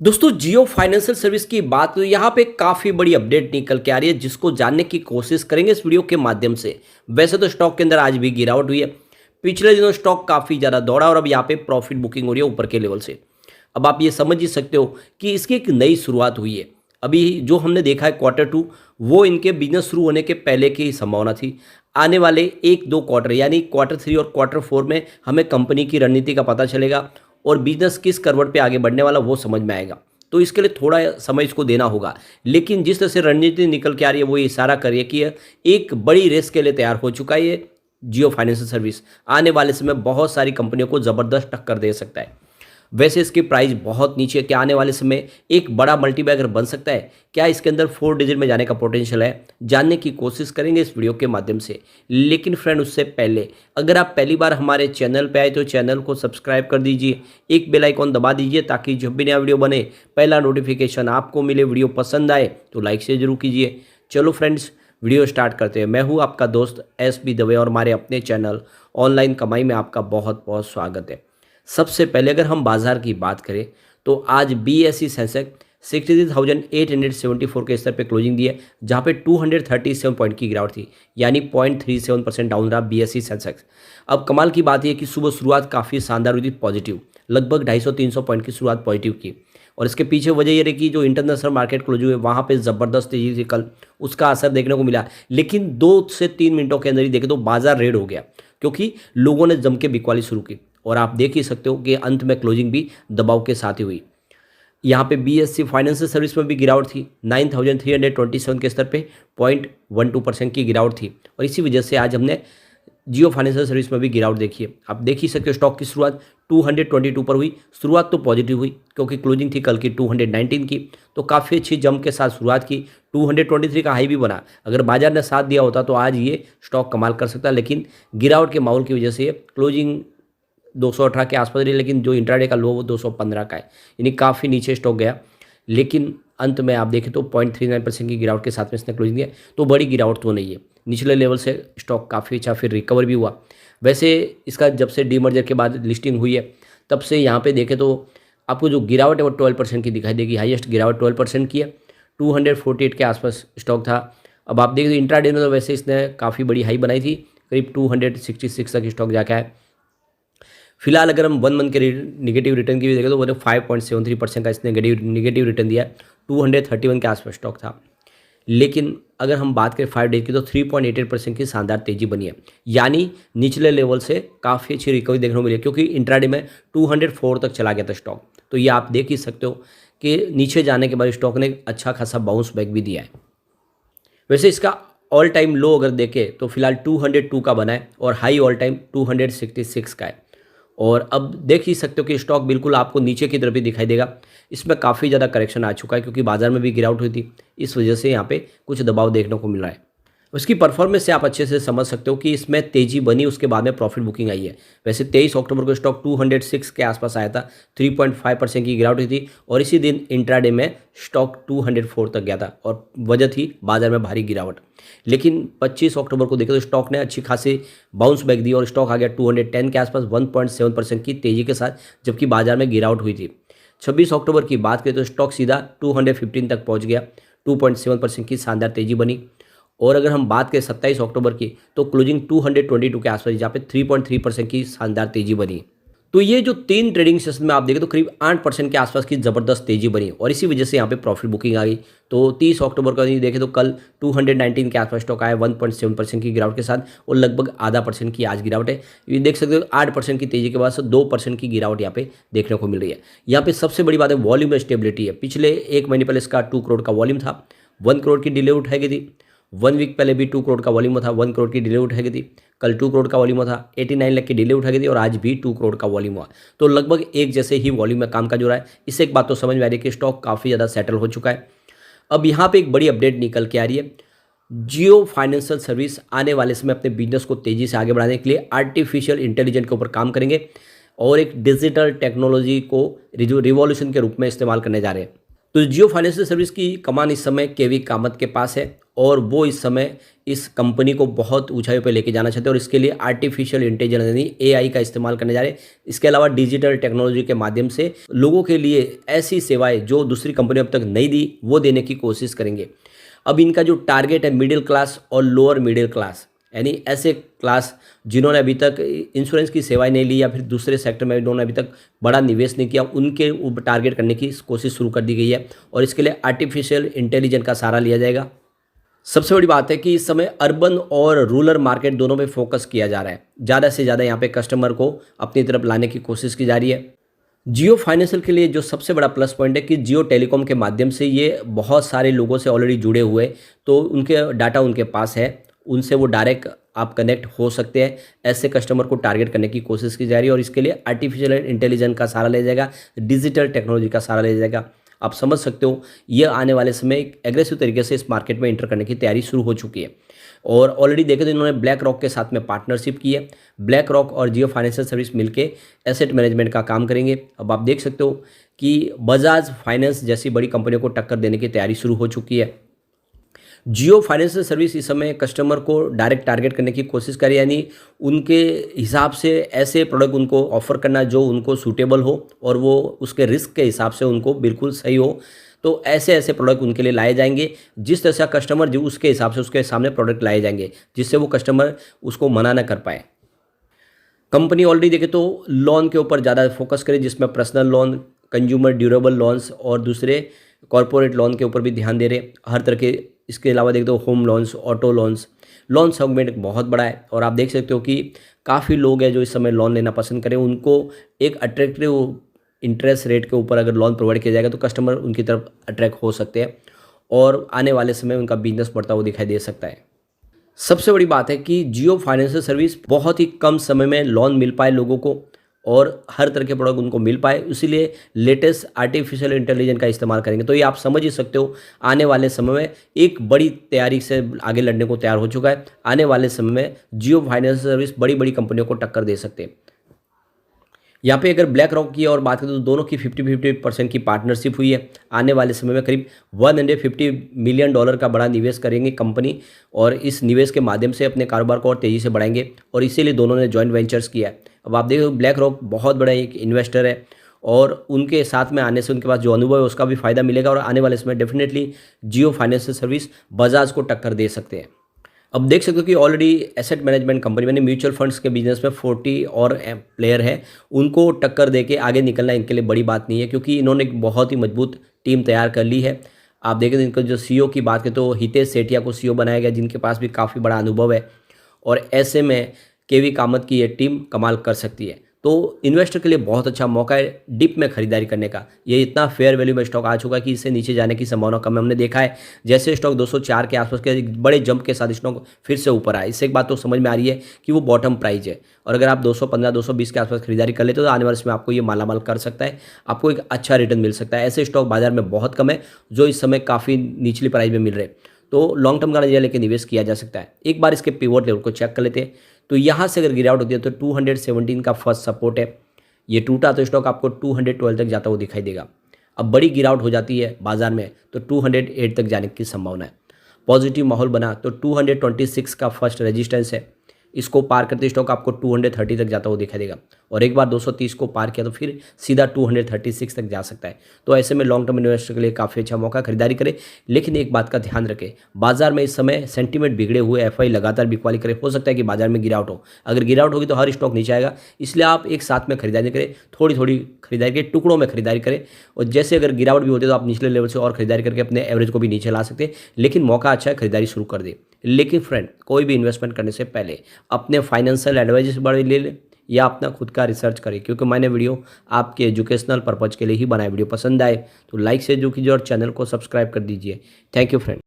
दोस्तों जियो financial service की बात तो यहाँ पे काफ़ी बड़ी अपडेट निकल के आ रही है जिसको जानने की कोशिश करेंगे इस वीडियो के माध्यम से। वैसे तो स्टॉक के अंदर आज भी गिरावट हुई है। पिछले दिनों स्टॉक काफ़ी ज़्यादा दौड़ा और अब यहाँ पे प्रॉफिट बुकिंग हो रही है ऊपर के लेवल से। अब आप ये समझ ही सकते हो कि इसकी एक नई शुरुआत हुई है। अभी जो हमने देखा है क्वार्टर टू, वो इनके बिजनेस शुरू होने के पहले की ही संभावना थी। आने वाले एक दो क्वार्टर यानी क्वार्टर थ्री और क्वार्टर फोर में हमें कंपनी की रणनीति का पता चलेगा और बिजनेस किस करवट पे आगे बढ़ने वाला वो समझ में आएगा। तो इसके लिए थोड़ा समय इसको देना होगा। लेकिन जिस तरह से रणनीति निकल के आ रही है वो ये इशारा कर रही है कि यह एक बड़ी रेस के लिए तैयार हो चुका है। ये जियो फाइनेंशियल सर्विस आने वाले समय बहुत सारी कंपनियों को ज़बरदस्त टक्कर दे सकता है। वैसे इसकी प्राइस बहुत नीचे है। क्या आने वाले समय एक बड़ा मल्टीबैगर बन सकता है? क्या इसके अंदर 4 डिजिट में जाने का पोटेंशियल है? जानने की कोशिश करेंगे इस वीडियो के माध्यम से। लेकिन फ्रेंड उससे पहले अगर आप पहली बार हमारे चैनल पे आए तो चैनल को सब्सक्राइब कर दीजिए, एक बेल आइकॉन दबा दीजिए ताकि जब भी नया वीडियो बने पहला नोटिफिकेशन आपको मिले। वीडियो पसंद आए तो लाइक से जरूर कीजिए। चलो फ्रेंड्स वीडियो स्टार्ट करते हैं। मैं हूँ आपका दोस्त SB दवे और हमारे अपने चैनल ऑनलाइन कमाई में आपका बहुत बहुत स्वागत है। सबसे पहले अगर हम बाजार की बात करें तो आज BSE सेंसेक्स 63,874 के स्तर पे क्लोजिंग दी है, जहाँ पे 237 पॉइंट की गिरावट थी, यानी 0.37% डाउन रहा BSE सेंसेक्स। अब कमाल की बात यह कि सुबह शुरुआत काफ़ी शानदार हुई थी, पॉजिटिव, लगभग 250-300 पॉइंट की शुरुआत पॉजिटिव की। और इसके पीछे वजह ये रही कि जो इंटरनेशनल मार्केट क्लोज हुए वहाँ पे ज़बरदस्त तेजी थी कल, उसका असर देखने को मिला। लेकिन 2 से 3 मिनटों के अंदर ही देखें तो बाजार रेड हो गया, क्योंकि लोगों ने जम के बिकवाली शुरू की। और आप देख ही सकते हो कि अंत में क्लोजिंग भी दबाव के साथ ही हुई। यहाँ पे BSE फाइनेंशियल सर्विस में भी गिरावट थी, 9,327 के स्तर पे 0.12% की गिरावट थी। और इसी वजह से आज हमने जियो फाइनेंशियल सर्विस में भी गिरावट देखी है। आप देख ही सकते हो स्टॉक की शुरुआत 222 पर हुई। शुरुआत तो पॉजिटिव हुई क्योंकि क्लोजिंग थी कल की 219 की, तो काफ़ी अच्छी जंप के साथ शुरुआत की। 223 का हाई भी बना। अगर बाजार ने साथ दिया होता तो आज ये स्टॉक कमाल कर सकता, लेकिन गिरावट के माहौल की वजह से क्लोजिंग 218 के आसपास रही, लेकिन जो इंट्राडे का लो वो 215 का है, यानी काफ़ी नीचे स्टॉक गया। लेकिन अंत में आप देखें तो 0.39% की गिरावट के साथ में इसने क्लोजिंग दिया, तो बड़ी गिरावट तो नहीं है। निचले लेवल से स्टॉक काफ़ी अच्छा फिर रिकवर भी हुआ। वैसे इसका जब से डीमर्जर के बाद लिस्टिंग हुई है तब से यहाँ पे देखें तो आपको जो गिरावट है वो 12% की दिखाई देगी। हाईएस्ट गिरावट 12% की है, 248 के आसपास स्टॉक था। अब आप देखें तो इंट्राडे में तो वैसे इसने काफ़ी बड़ी हाई बनाई थी, करीब 266 तक स्टॉक जाके आया। फिलहाल अगर हम 1 मंथ के निगेटिव रिटर्न की भी देखें तो वो 5.73% का इसने निगेटिव रिटर्न दिया है। 231 के आसपास स्टॉक था। लेकिन अगर हम बात करें 5 डेज की तो 3.88% की शानदार तेजी बनी है, यानी निचले लेवल से काफ़ी अच्छी रिकवरी देखने को मिली है, क्योंकि इंट्राडे में 204 तक चला गया था स्टॉक। तो ये आप देख ही सकते हो कि नीचे जाने के बाद स्टॉक ने अच्छा खासा बाउंस बैक भी दिया है। वैसे इसका ऑल टाइम लो अगर देखें तो फिलहाल 202 का बना है और हाई ऑल टाइम 266 का है। और अब देख ही सकते हो कि स्टॉक बिल्कुल आपको नीचे की तरफ ही दिखाई देगा। इसमें काफ़ी ज़्यादा करेक्शन आ चुका है क्योंकि बाजार में भी गिरावट हुई थी, इस वजह से यहाँ पे कुछ दबाव देखने को मिल रहा है। उसकी परफॉर्मेंस से आप अच्छे से समझ सकते हो कि इसमें तेजी बनी, उसके बाद में प्रॉफिट बुकिंग आई है। वैसे 23 अक्टूबर को स्टॉक 206 के आसपास आया था, 3.5% की गिरावट हुई थी और इसी दिन इंट्राडे में स्टॉक 204 तक गया था और वजह थी बाजार में भारी गिरावट। लेकिन 25 अक्टूबर को देखें तो स्टॉक ने अच्छी खासी बाउंस बैक दी और स्टॉक आ गया 210 के आसपास 1.7% की तेजी के साथ, जबकि बाजार में गिरावट हुई थी। 26 अक्टूबर की बात करें तो स्टॉक सीधा 215 तक पहुंच गया, 2.7% की शानदार तेजी बनी। और अगर हम बात करें 27 अक्टूबर की तो क्लोजिंग 222 के आसपास, जहाँ पे 3.3% की शानदार तेजी बनी। तो ये जो 3 ट्रेडिंग सेशन में आप देखें तो करीब 8% के आसपास की ज़बरदस्त तेजी बनी और इसी वजह से यहाँ पे प्रॉफिट बुकिंग आ गई। तो 30 अक्टूबर का देखें तो कल 219 के आसपास स्टॉक आया 1.7% की गिरावट के साथ और लगभग आधा % की आज गिरावट है। ये देख सकते हो 8% की तेजी के बाद से 2% की गिरावट यहाँ पे देखने को मिल रही है। यहाँ पे सबसे बड़ी बात है वॉल्यूम में स्टेबिलिटी है। पिछले 1 महीने पहले इसका 2 करोड़ का वॉल्यूम था, 1 करोड़ की डिले उठाई गई थी। 1 वीक पहले भी 2 करोड़ का वॉल्यूम था, 1 करोड़ की डिले उठाई गई थी। कल 2 करोड़ का वॉल्यूम था, 89 लाख की डिले उठाई गई थी और आज भी 2 करोड़ का वॉल्यूम हुआ। तो लगभग एक जैसे ही वॉल्यूम में काम काज हो रहा है। इससे एक बात तो समझ में आ रही है कि स्टॉक काफ़ी ज़्यादा सेटल हो चुका है। अब यहाँ पे एक बड़ी अपडेट निकल के आ रही है। जियो फाइनेंशियल सर्विस आने वाले समय अपने बिजनेस को तेज़ी से आगे बढ़ाने के लिए आर्टिफिशियल इंटेलिजेंस के ऊपर काम करेंगे और एक डिजिटल टेक्नोलॉजी को रिवॉल्यूशन के रूप में इस्तेमाल करने जा रहे हैं। तो जियो फाइनेंशियल सर्विस की कमान इस समय केवी कामत के पास है और वो इस समय इस कंपनी को बहुत ऊंचाइयों पे लेके जाना चाहते हैं और इसके लिए आर्टिफिशियल इंटेलिजेंस यानी एआई का इस्तेमाल करने जा रहे हैं। इसके अलावा डिजिटल टेक्नोलॉजी के माध्यम से लोगों के लिए ऐसी सेवाएं जो दूसरी कंपनी अब तक नहीं दी वो देने की कोशिश करेंगे। अब इनका जो टारगेट है मिडिल क्लास और लोअर मिडिल क्लास यानी ऐसे क्लास जिन्होंने अभी तक इंश्योरेंस की सेवाएं नहीं ली या फिर दूसरे सेक्टर में इन्होंने अभी तक बड़ा निवेश नहीं किया, उनके टारगेट करने की कोशिश शुरू कर दी गई है और इसके लिए आर्टिफिशियल इंटेलिजेंस का सहारा लिया जाएगा। सबसे बड़ी बात है कि इस समय अर्बन और रूरल मार्केट दोनों पे फोकस किया जा रहा है। ज़्यादा से ज़्यादा यहाँ पे कस्टमर को अपनी तरफ लाने की कोशिश की जा रही है। जियो फाइनेंशियल के लिए जो सबसे बड़ा प्लस पॉइंट है कि जियो टेलीकॉम के माध्यम से ये बहुत सारे लोगों से ऑलरेडी जुड़े हुए, तो उनके डाटा उनके पास है, उनसे वो डायरेक्ट आप कनेक्ट हो सकते हैं। ऐसे कस्टमर को टारगेट करने की कोशिश की जा रही है और इसके लिए आर्टिफिशियल इंटेलिजेंस का सहारा लिया जाएगा, डिजिटल टेक्नोलॉजी का सहारा लिया जाएगा। आप समझ सकते हो ये आने वाले समय एक एग्रेसिव तरीके से इस मार्केट में एंटर करने की तैयारी शुरू हो चुकी है और ऑलरेडी देखें तो इन्होंने ब्लैक रॉक के साथ में पार्टनरशिप की है। ब्लैक रॉक और जियो फाइनेंशियल सर्विस मिलके एसेट मैनेजमेंट का काम करेंगे। अब आप देख सकते हो कि बजाज फाइनेंस जैसी बड़ी कंपनियों को टक्कर देने की तैयारी शुरू हो चुकी है। जियो फाइनेंशियल सर्विस इस समय कस्टमर को डायरेक्ट टारगेट करने की कोशिश करे, यानी उनके हिसाब से ऐसे प्रोडक्ट उनको ऑफर करना जो उनको सूटेबल हो और वो उसके रिस्क के हिसाब से उनको बिल्कुल सही हो। तो ऐसे ऐसे प्रोडक्ट उनके लिए लाए जाएंगे जिस तरह से कस्टमर जो उसके हिसाब से उसके सामने प्रोडक्ट लाए जाएंगे जिससे वो कस्टमर उसको मना ना कर पाए। कंपनी ऑलरेडी देखे तो लोन के ऊपर ज़्यादा फोकस करे जिसमें personal loan, consumer durable loans और दूसरे कॉरपोरेट लोन के ऊपर भी ध्यान दे रहे हर तरह के। इसके अलावा देख दो home loans, auto loans, loan segment बहुत बड़ा है और आप देख सकते हो कि काफ़ी लोग हैं जो इस समय लोन लेना पसंद करें। उनको एक अट्रैक्टिव इंटरेस्ट रेट के ऊपर अगर लोन प्रोवाइड किया जाएगा तो कस्टमर उनकी तरफ अट्रैक्ट हो सकते हैं और आने वाले समय उनका बिजनेस बढ़ता हुआ दिखाई दे सकता है। सबसे बड़ी बात है कि जियो फाइनेंशियल सर्विस बहुत ही कम समय में लोन मिल पाए लोगों को और हर तरह के प्रोडक्ट उनको मिल पाए, इसीलिए लेटेस्ट आर्टिफिशियल इंटेलिजेंस का इस्तेमाल करेंगे। तो ये आप समझ ही सकते हो आने वाले समय में एक बड़ी तैयारी से आगे लड़ने को तैयार हो चुका है। आने वाले समय में जियो फाइनेंशियल सर्विस बड़ी बड़ी कंपनियों को टक्कर दे सकते हैं। यहाँ पे अगर ब्लैक रॉक की और बात करें तो दोनों की 50-50% की पार्टनरशिप हुई है। आने वाले समय में करीब $150 मिलियन का बड़ा निवेश करेंगे कंपनी और इस निवेश के माध्यम से अपने कारोबार को और तेज़ी से बढ़ाएंगे और इसीलिए दोनों ने जॉइंट वेंचर्स किया है। अब आप देखो ब्लैक रॉक बहुत बड़ा एक इन्वेस्टर है और उनके साथ में आने से उनके पास जो अनुभव है उसका भी फायदा मिलेगा और आने वाले समय डेफिनेटली जियो फाइनेंशियल सर्विस बजाज को टक्कर दे सकते हैं। अब देख सकते हो कि ऑलरेडी एसेट मैनेजमेंट कंपनी मैंने म्यूचुअल फंड्स के बिजनेस में 40 और प्लेयर है, उनको टक्कर देके आगे निकलना इनके लिए बड़ी बात नहीं है क्योंकि इन्होंने एक बहुत ही मजबूत टीम तैयार कर ली है। आप देखें तो इनका जो सीईओ की बात करें तो हितेश सेठिया को सीईओ बनाया गया जिनके पास भी काफ़ी बड़ा अनुभव है और ऐसे में केवी कामत की ये टीम कमाल कर सकती है। तो इन्वेस्टर के लिए बहुत अच्छा मौका है डिप में खरीदारी करने का। ये इतना फेयर वैल्यू में स्टॉक आ चुका है कि इससे नीचे जाने की संभावना कम है। हमने देखा है जैसे स्टॉक 204 के आसपास के बड़े जंप के साथ स्टॉक फिर से ऊपर आया। इससे एक बात तो समझ में आ रही है कि वो बॉटम प्राइस है और अगर आप 215-220 के आसपास खरीदारी कर लेते हो तो आने वाले समय आपको ये मालामाल कर सकता है, आपको एक अच्छा रिटर्न मिल सकता है। ऐसे स्टॉक बाजार में बहुत कम है जो इस समय काफ़ी निचली प्राइस में मिल रहे हैं, तो लॉन्ग टर्म का नजरिया लेकर निवेश किया जा सकता है। एक बार इसके पिवट लेवल को चेक कर लेते हैं तो यहाँ से अगर गिरावट होती है तो 217 का फर्स्ट सपोर्ट है, ये टूटा तो स्टॉक आपको 212 तक जाता हुआ दिखाई देगा। अब बड़ी गिरावट हो जाती है बाजार में तो 208 तक जाने की संभावना है। पॉजिटिव माहौल बना तो 226 का फर्स्ट रेजिस्टेंस है, इसको पार करते स्टॉक आपको 230 तक जाता हुआ दिखाई देगा और एक बार 230 को पार किया तो फिर सीधा 236 तक जा सकता है। तो ऐसे में लॉन्ग टर्म इन्वेस्टर के लिए काफ़ी अच्छा मौका, खरीदारी करें। लेकिन एक बात का ध्यान रखें, बाजार में इस समय सेंटीमेंट बिगड़े हुए, एफआई लगातार बिकवाली करे, हो सकता है कि बाजार में गिरावट हो। अगर गिरावट होगी तो हर स्टॉक नीचे आएगा, इसलिए आप एक साथ में खरीदारी करें, थोड़ी थोड़ी खरीदारी करें, टुकड़ों में खरीदारी करें और जैसे अगर गिरावट भी होती है तो आप निचले लेवल से और खरीदारी करके अपने एवरेज को भी नीचे ला सकते हैं। लेकिन मौका अच्छा है, खरीदारी शुरू कर दे। लेकिन फ्रेंड, कोई भी इन्वेस्टमेंट करने से पहले अपने फाइनेंशियल एडवाइजर बड़े ले लें या अपना खुद का रिसर्च करें, क्योंकि मैंने वीडियो आपके एजुकेशनल पर्पज़ के लिए ही बनाया। वीडियो पसंद आए तो लाइक से जो कीजिए और चैनल को सब्सक्राइब कर दीजिए। Thank you friend.